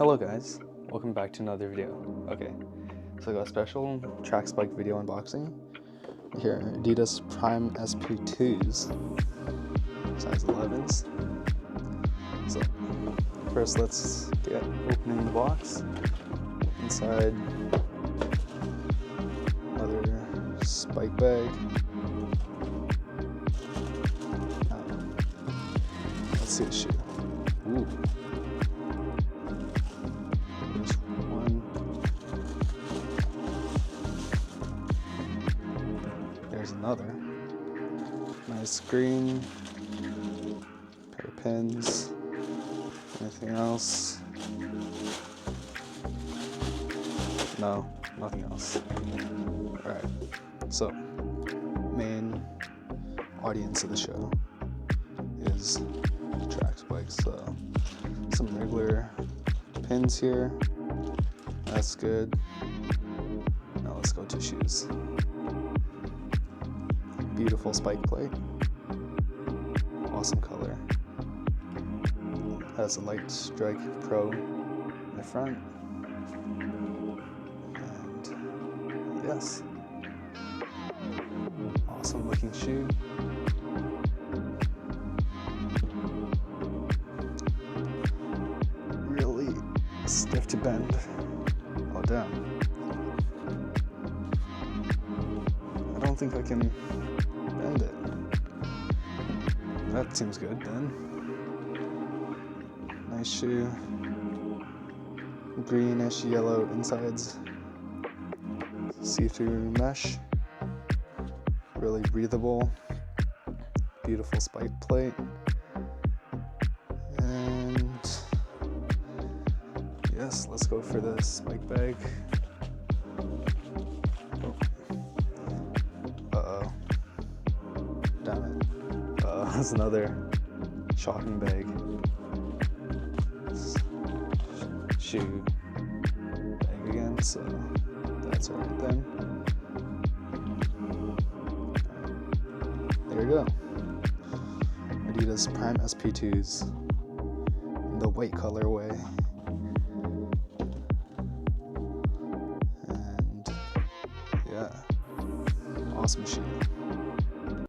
Hello guys, welcome back to another video. Okay, so I got a special track spike video unboxing. Here, Adidas Prime SP2s, size 11s. So, first let's get opening the box. Inside, another spike bag. Let's see a shoe. Ooh. There's one. There's another. Nice green. Pair of pins. Anything else? No, nothing else. Alright, so main audience of the show is track spikes. So some regular pins here. That's good. Now let's go to shoes. Beautiful spike plate. Awesome color. Has a light strike pro in the front. And yes. Awesome looking shoe. Really stiff to bend. Oh damn. I don't think I can bend it. That seems good then. Nice shoe. Greenish yellow insides. See-through mesh. Really breathable. Beautiful spike plate. And yes, let's go for the spike bag. Oh. Uh-oh. Damn it. That's another shocking bag. Shoe bag again, so that's alright then. There you go. Adidas Prime SP2s in the white colorway. And yeah, awesome shoe.